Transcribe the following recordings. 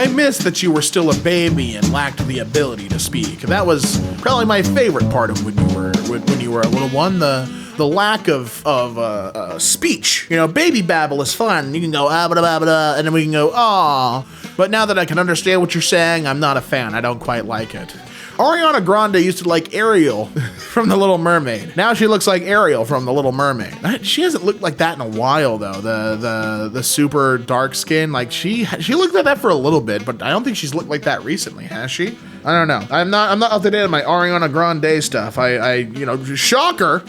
I miss that you were still a baby and lacked the ability to speak. That was probably my favorite part of when you were a little one. The lack of speech. You know, baby babble is fun. You can go ah blah blah blah, and then we can go ah. But now that I can understand what you're saying, I'm not a fan. I don't quite like it. Ariana Grande used to like Ariel from The Little Mermaid. Now she looks like Ariel from The Little Mermaid. She hasn't looked like that in a while though. The super dark skin, like she looked like that for a little bit, but I don't think she's looked like that recently, has she? I don't know. I'm not up to date on my Ariana Grande stuff. I you know, shocker.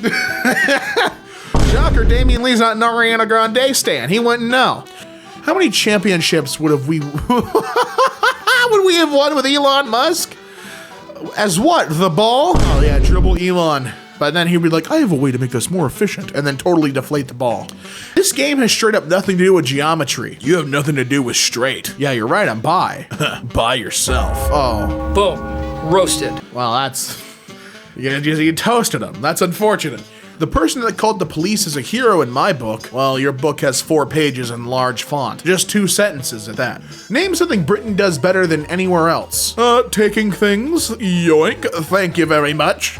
Shocker, Damian Lee's not an Ariana Grande stan. He wouldn't know. How many championships would we have won with Elon Musk? As what? The ball? Oh yeah, dribble Elon. But then he'd be like, I have a way to make this more efficient, and then totally deflate the ball. This game has straight up nothing to do with geometry. You have nothing to do with straight. Yeah, you're right, I'm bi. By yourself. Oh. Boom. Roasted. Well, that's... You toasted him. That's unfortunate. The person that called the police is a hero in my book. Well, your book has 4 pages in large font. Just 2 sentences at that. Name something Britain does better than anywhere else. Taking things. Yoink. Thank you very much.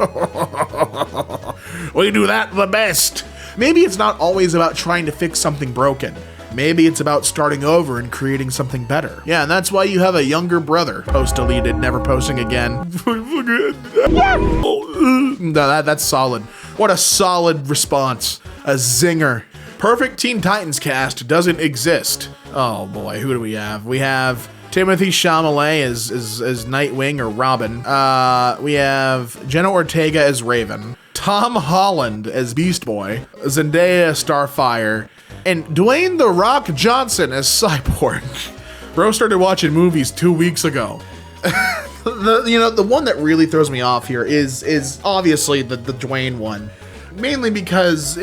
We do that the best. Maybe it's not always about trying to fix something broken. Maybe it's about starting over and creating something better. Yeah, and that's why you have a younger brother. Post deleted, never posting again. No, that's solid. What a solid response. A zinger. Perfect Teen Titans cast doesn't exist. Oh boy, who do we have? We have Timothy Chalamet as Nightwing or Robin. We have Jenna Ortega as Raven. Tom Holland as Beast Boy. Zendaya as Starfire. And Dwayne "The Rock" Johnson as Cyborg. Bro started watching movies 2 weeks ago. The one that really throws me off here is obviously the Dwayne one, mainly because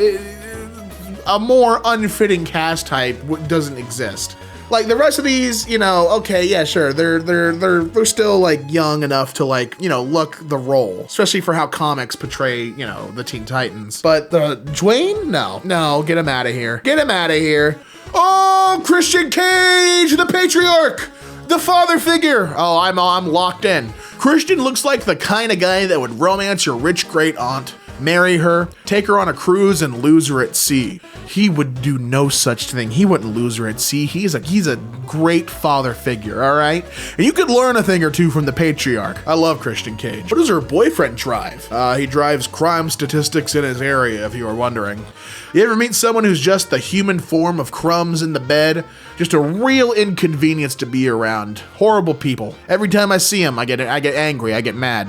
a more unfitting cast type doesn't exist. Like the rest of these, you know, okay, yeah, sure, they're still like young enough to like, you know, look the role, especially for how comics portray, you know, the Teen Titans. But the Dwayne, no, get him out of here, get him out of here. Oh, Christian Cage, the patriarch. The father figure. Oh, I'm locked in. Christian looks like the kind of guy that would romance your rich great aunt, marry her, take her on a cruise, and lose her at sea. He would do no such thing. He wouldn't lose her at sea. He's a great father figure, all right? And you could learn a thing or two from the patriarch. I love Christian Cage. What does her boyfriend drive? He drives crime statistics in his area, if you were wondering. You ever meet someone who's just the human form of crumbs in the bed? Just a real inconvenience to be around. Horrible people. Every time I see them, I get angry, I get mad.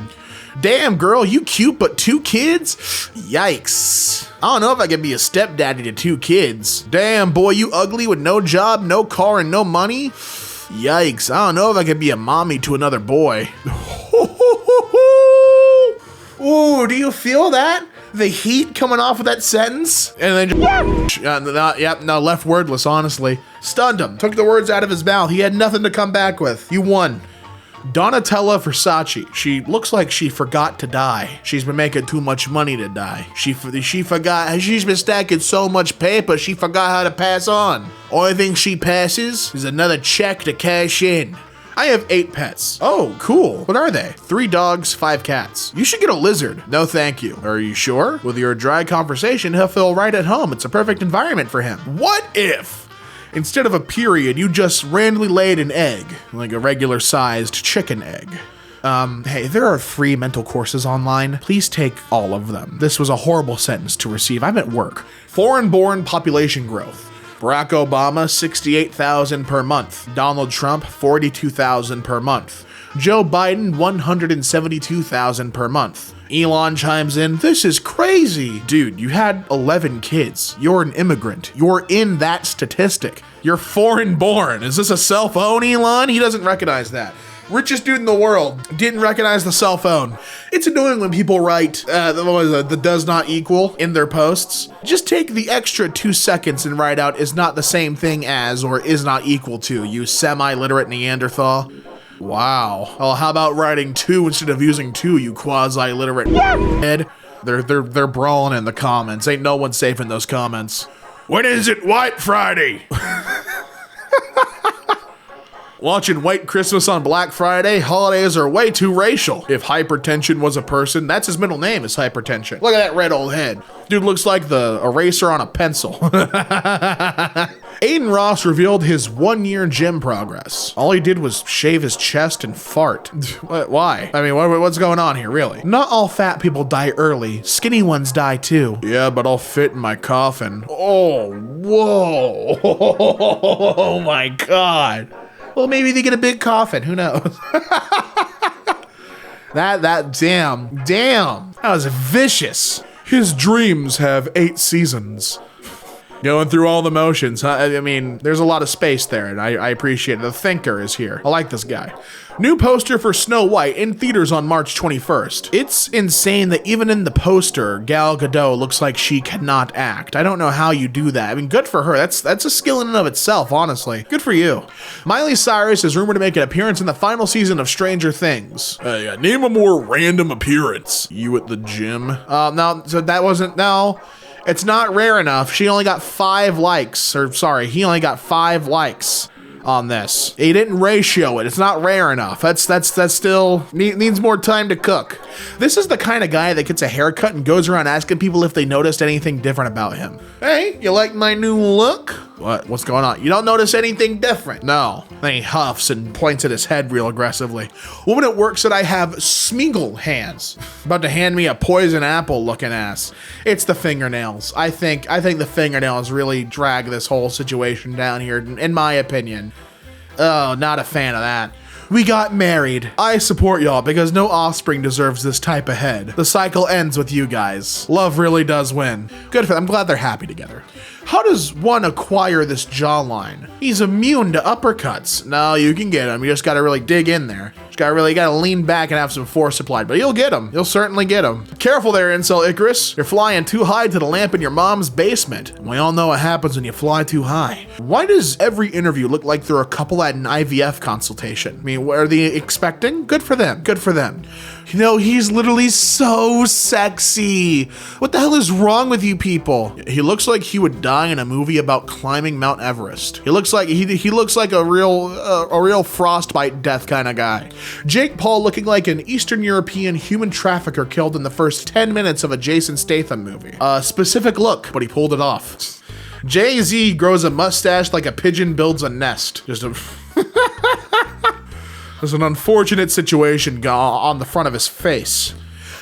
Damn, girl, you cute, but 2 kids? Yikes. I don't know if I can be a stepdaddy to 2 kids. Damn, boy, you ugly with no job, no car, and no money? Yikes, I don't know if I can be a mommy to another boy. Ooh, do you feel that? The heat coming off of that sentence? And then left wordless, honestly. Stunned him, took the words out of his mouth. He had nothing to come back with. You won. Donatella Versace. She looks like she forgot to die. She's been making too much money to die. She forgot. She's been stacking so much paper, she forgot how to pass on. Only thing she passes is another check to cash in. I have 8 pets. Oh, cool. What are they? 3 dogs, 5 cats. You should get a lizard. No, thank you. Are you sure? With your dry conversation, he'll feel right at home. It's a perfect environment for him. What if, instead of a period, you just randomly laid an egg, like a regular sized chicken egg? Hey, there are free mental courses online. Please take all of them. This was a horrible sentence to receive. I'm at work. Foreign-born population growth. Barack Obama, 68,000 per month. Donald Trump, 42,000 per month. Joe Biden, 172,000 per month. Elon chimes in, this is crazy. Dude, you had 11 kids. You're an immigrant. You're in that statistic. You're foreign born. Is this a cell phone, Elon? He doesn't recognize that. Richest dude in the world, didn't recognize the cell phone. It's annoying when people write the does not equal in their posts. Just take the extra 2 seconds and write out is not the same thing as or is not equal to, you semi-literate Neanderthal. Wow. Well, how about writing 2 instead of using 2, you quasi-literate head? They're brawling in the comments. Ain't no one safe in those comments. When is it White Friday? Watching White Christmas on Black Friday, holidays are way too racial. If hypertension was a person, that's his middle name is hypertension. Look at that red old head. Dude looks like the eraser on a pencil. Aiden Ross revealed his 1-year gym progress. All he did was shave his chest and fart. Why? I mean, what's going on here, really? Not all fat people die early. Skinny ones die too. Yeah, but I'll fit in my coffin. Oh, whoa. Oh my God. Well, maybe they get a big coffin. Who knows? Damn. That was vicious. His dreams have 8 seasons. Going through all the motions. I mean, there's a lot of space there, and I appreciate it. The thinker is here. I like this guy. New poster for Snow White in theaters on March 21st. It's insane that even in the poster, Gal Gadot looks like she cannot act. I don't know how you do that. I mean, good for her. That's a skill in and of itself, honestly. Good for you. Miley Cyrus is rumored to make an appearance in the final season of Stranger Things. Yeah, name a more random appearance. You at the gym? No, so that wasn't, no. It's not rare enough. He only got 5 likes on this. He didn't ratio it. It's not rare enough. That's still needs more time to cook. This is the kind of guy that gets a haircut and goes around asking people if they noticed anything different about him. Hey, you like my new look? What's going on? You don't notice anything different? No. Then he huffs and points at his head real aggressively. Woman at work said I have Smeagol hands. About to hand me a poison apple looking ass. It's the fingernails. I think the fingernails really drag this whole situation down here, in my opinion. Oh, not a fan of that. We got married. I support y'all because no offspring deserves this type of head. The cycle ends with you guys. Love really does win. Good for them. I'm glad they're happy together. How does one acquire this jawline? He's immune to uppercuts. No, you can get him. You just gotta really dig in there. You gotta lean back and have some force applied, but you'll get him. You'll certainly get him. Careful there, Incel Icarus. You're flying too high to the lamp in your mom's basement. And we all know what happens when you fly too high. Why does every interview look like they're a couple at an IVF consultation? I mean, what are they expecting? Good for them. Good for them. You know, he's literally so sexy. What the hell is wrong with you people? He looks like he would die in a movie about climbing Mount Everest. He looks like he looks like a real frostbite death kind of guy. Jake Paul looking like an Eastern European human trafficker killed in the first 10 minutes of a Jason Statham movie. Specific look, but he pulled it off. Jay-Z grows a mustache like a pigeon builds a nest. There's an unfortunate situation on the front of his face.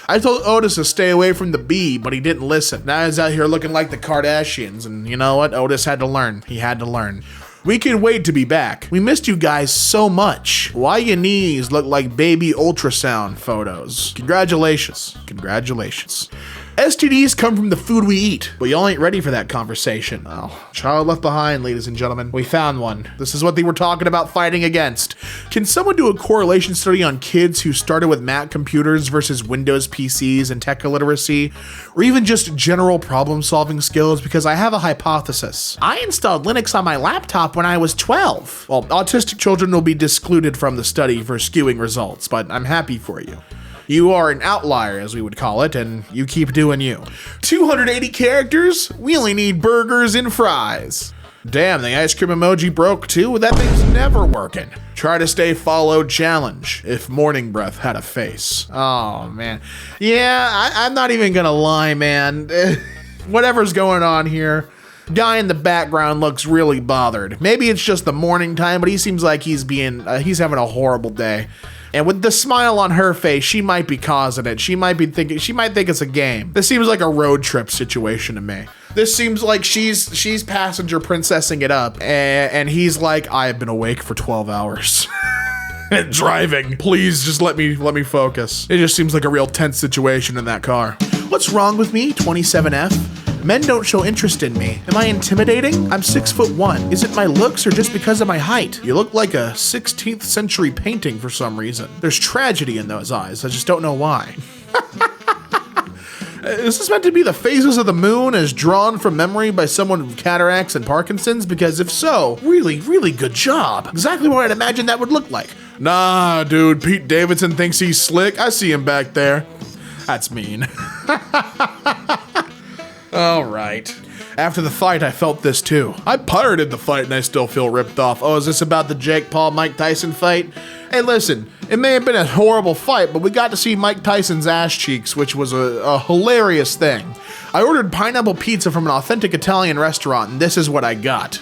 I told Otis to stay away from the bee, but he didn't listen. Now he's out here looking like the Kardashians, and you know what? Otis had to learn. He had to learn. We can wait to be back. We missed you guys so much. Why your knees look like baby ultrasound photos. Congratulations. Congratulations. STDs come from the food we eat, but y'all ain't ready for that conversation. Oh, child left behind, ladies and gentlemen. We found one. This is what they were talking about fighting against. Can someone do a correlation study on kids who started with Mac computers versus Windows PCs and tech illiteracy, or even just general problem-solving skills? Because I have a hypothesis. I installed Linux on my laptop when I was 12. Well, autistic children will be excluded from the study for skewing results, but I'm happy for you. You are an outlier, as we would call it, and you keep doing you. 280 characters? We only need burgers and fries. Damn, the ice cream emoji broke too? That thing's never working. Try to stay followed challenge, if morning breath had a face. Oh, man. Yeah, I'm not even gonna lie, man. Whatever's going on here. Guy in the background looks really bothered. Maybe it's just the morning time, but he seems like he's having a horrible day. And with the smile on her face, she might be causing it. She might think it's a game. This seems like a road trip situation to me. This seems like she's passenger princessing it up, and he's like, I have been awake for 12 hours. And driving. Please just let me focus. It just seems like a real tense situation in that car. What's wrong with me, 27F? Men don't show interest in me. Am I intimidating? I'm 6'1". Is it my looks or just because of my height? You look like a 16th century painting for some reason. There's tragedy in those eyes. I just don't know why. Is this meant to be the phases of the moon as drawn from memory by someone with cataracts and Parkinson's? Because if so, really, really good job. Exactly what I'd imagine that would look like. Nah, dude, Pete Davidson thinks he's slick. I see him back there. That's mean. All right. After the fight, I felt this too. I pirated the fight and I still feel ripped off. Oh, is this about the Jake Paul Mike Tyson fight? Hey, listen, it may have been a horrible fight, but we got to see Mike Tyson's ass cheeks, which was a hilarious thing. I ordered pineapple pizza from an authentic Italian restaurant, and this is what I got.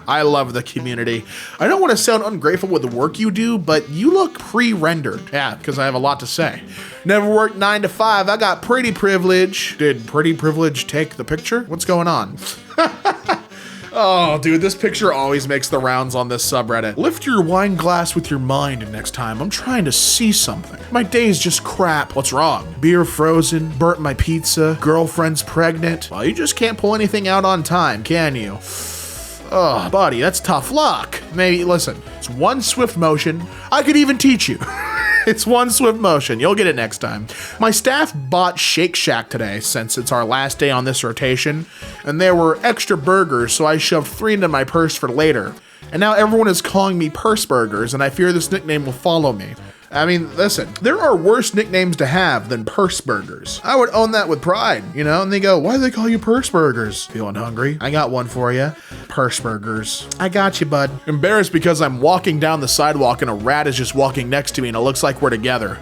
I love the community. I don't want to sound ungrateful with the work you do, but you look pre-rendered. Yeah, because I have a lot to say. Never worked 9 to 5. I got pretty privilege. Did pretty privilege take the picture? What's going on? Oh, dude, this picture always makes the rounds on this subreddit. Lift your wine glass with your mind next time. I'm trying to see something. My day's just crap. What's wrong? Beer frozen, burnt my pizza, girlfriend's pregnant. Well, you just can't pull anything out on time, can you? Oh, buddy, that's tough luck. Maybe, listen, it's one swift motion. I could even teach you. It's one swift motion. You'll get it next time. My staff bought Shake Shack today since it's our last day on this rotation, and there were extra burgers, so I shoved 3 into my purse for later. And now everyone is calling me Purse Burgers, and I fear this nickname will follow me. I mean, listen, there are worse nicknames to have than Purse Burgers. I would own that with pride, you know? And they go, why do they call you Purse Burgers? Feeling hungry? I got one for you. Purse Burgers. I got you, bud. Embarrassed because I'm walking down the sidewalk and a rat is just walking next to me and it looks like we're together.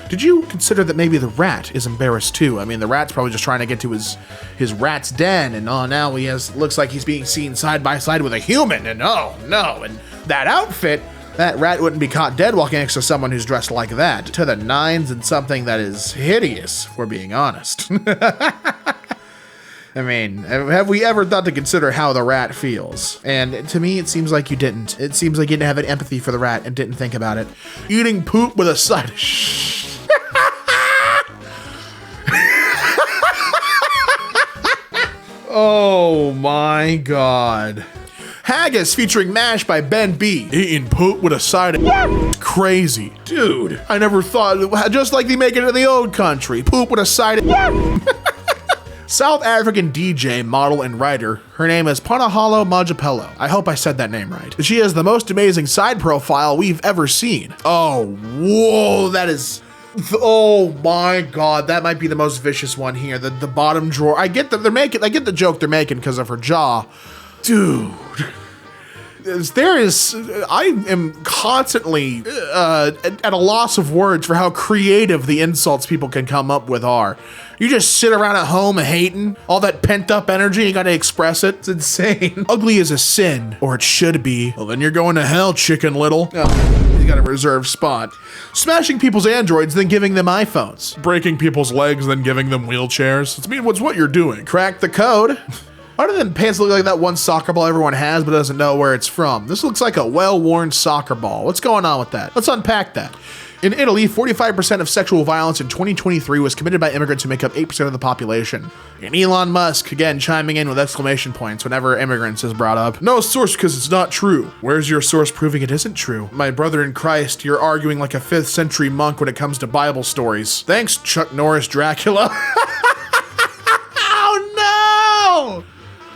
Did you consider that maybe the rat is embarrassed too? I mean, the rat's probably just trying to get to his rat's den, and now looks like he's being seen side by side with a human, and oh no, and that outfit, that rat wouldn't be caught dead walking next to someone who's dressed like that. To the nines and something that is hideous, if we're being honest. I mean, have we ever thought to consider how the rat feels? And to me, it seems like you didn't. It seems like you didn't have an empathy for the rat and didn't think about it. Eating poop with a side of Oh my God. Haggis featuring MASH by Ben B. Eating poop with a side of crazy. Dude, I never thought, just like they make it in the old country. Poop with a side of South African DJ, model, and writer. Her name is Panahalo Majapelo. I hope I said that name right. She has the most amazing side profile we've ever seen. Oh, whoa, that is... Oh my God, that might be the most vicious one here. The bottom drawer. I get the joke they're making because of her jaw. Dude. I am constantly at a loss of words for how creative the insults people can come up with are. You just sit around at home hating, all that pent up energy, you gotta express it. It's insane. Ugly is a sin, or it should be. Well, then you're going to hell, Chicken Little. Oh, you got a reserved spot. Smashing people's androids, then giving them iPhones. Breaking people's legs, then giving them wheelchairs. It's what you're doing. Crack the code. Why do the pants look like that one soccer ball everyone has but doesn't know where it's from? This looks like a well-worn soccer ball. What's going on with that? Let's unpack that. In Italy, 45% of sexual violence in 2023 was committed by immigrants who make up 8% of the population. And Elon Musk, again, chiming in with exclamation points whenever immigrants is brought up. No source because it's not true. Where's your source proving it isn't true? My brother in Christ, you're arguing like a 5th century monk when it comes to Bible stories. Thanks, Chuck Norris Dracula. Oh no!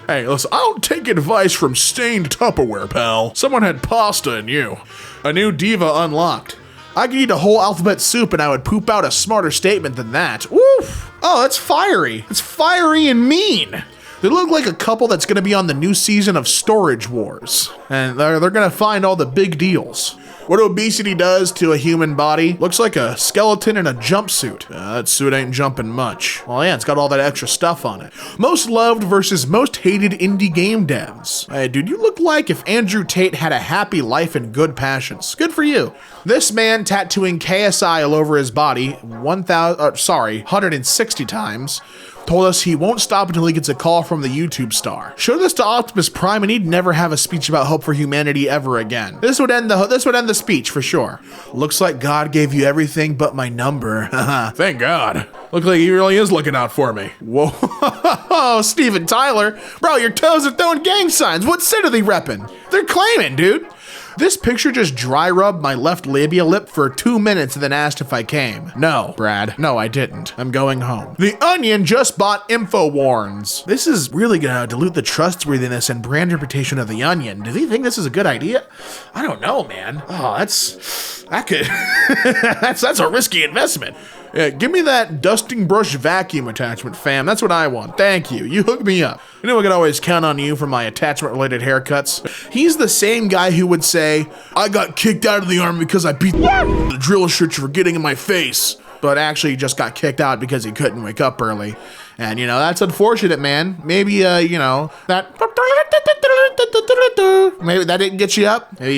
Hey, listen, I don't take advice from stained Tupperware, pal. Someone had pasta in you. A new diva unlocked. I could eat a whole alphabet soup and I would poop out a smarter statement than that. Woof! Oh, that's fiery. It's fiery and mean. They look like a couple that's gonna be on the new season of Storage Wars. And they're gonna find all the big deals. What obesity does to a human body looks like a skeleton in a jumpsuit. That suit ain't jumping much. Well, yeah, it's got all that extra stuff on it. Most loved versus most hated indie game devs. Hey, dude, you look like if Andrew Tate had a happy life and good passions. Good for you. This man tattooing KSI all over his body 160 times told us he won't stop until he gets a call from the YouTube star. Show this to Optimus Prime and he'd never have a speech about hope for humanity ever again. This would end the speech for sure. Looks like God gave you everything but my number. Thank God. Looks like he really is looking out for me. Whoa, Steven Tyler. Bro, your toes are throwing gang signs. What set are they repping? They're claiming, dude. This picture just dry rubbed my left labia lip for 2 minutes and then asked if I came. No, Brad. No, I didn't. I'm going home. The Onion just bought InfoWarns. This is really gonna dilute the trustworthiness and brand reputation of The Onion. Do they think this is a good idea? I don't know, man. Oh, that's That could, that's a risky investment. Yeah, give me that dusting brush vacuum attachment, fam. That's what I want. Thank you. You hook me up. You know I can always count on you for my attachment-related haircuts. He's the same guy who would say, I got kicked out of the army because I beat the drill instructor for getting in my face. But actually just got kicked out because he couldn't wake up early. And, you know, that's unfortunate, man. Maybe, you know, that... Maybe that didn't get you up. Maybe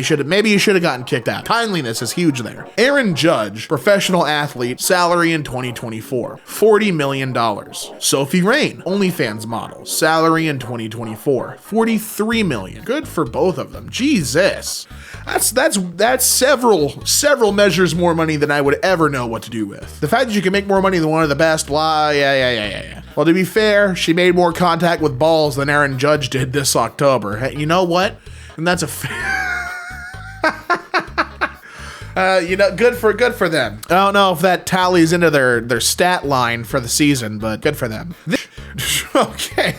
you should have gotten kicked out. Timeliness is huge there. Aaron Judge, professional athlete, salary in 2024, $40 million. Sophie Rain, OnlyFans model, salary in 2024, $43 million. Good for both of them. Jesus. That's several measures more money than I would ever know what to do with. The fact that you can make more money than one of the best, blah, yeah. Well, to be fair, she made more contact with balls than Aaron Judge did this October. Hey, you know what? And that's a you know, good for them. I don't know if that tallies into their stat line for the season, but good for them. Okay.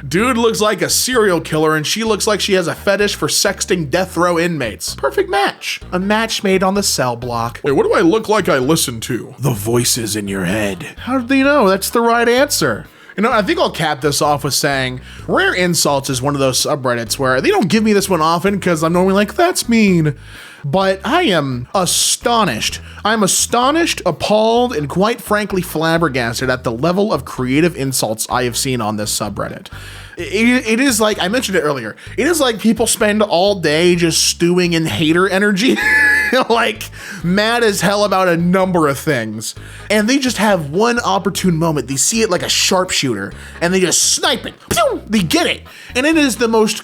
Dude looks like a serial killer and she looks like she has a fetish for sexting death row inmates. Perfect match. A match made on the cell block. Wait, what do I look like I listen to? The voices in your head. How did they know? That's the right answer. You know, I think I'll cap this off with saying Rare Insults is one of those subreddits where they don't give me this one often because I'm normally like, that's mean. But I am astonished. I'm astonished, appalled, and quite frankly flabbergasted at the level of creative insults I have seen on this subreddit. It is like, I mentioned it earlier, it is like people spend all day just stewing in hater energy, like mad as hell about a number of things. And they just have one opportune moment. They see it like a sharpshooter and they just snipe it. Pew! They get it. And it is the most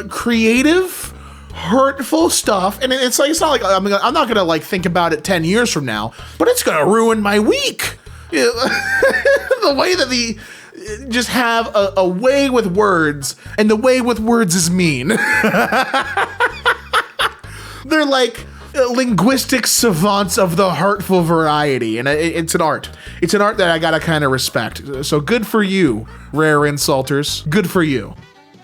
creative, hurtful stuff, and it's like, it's not like I'm not gonna like think about it 10 years from now, but it's gonna ruin my week. The way that they just have a way with words, and the way with words is mean. They're like linguistic savants of the hurtful variety, and it's an art. It's an art that I gotta kind of respect. So good for you, Rare Insulters. Good for you.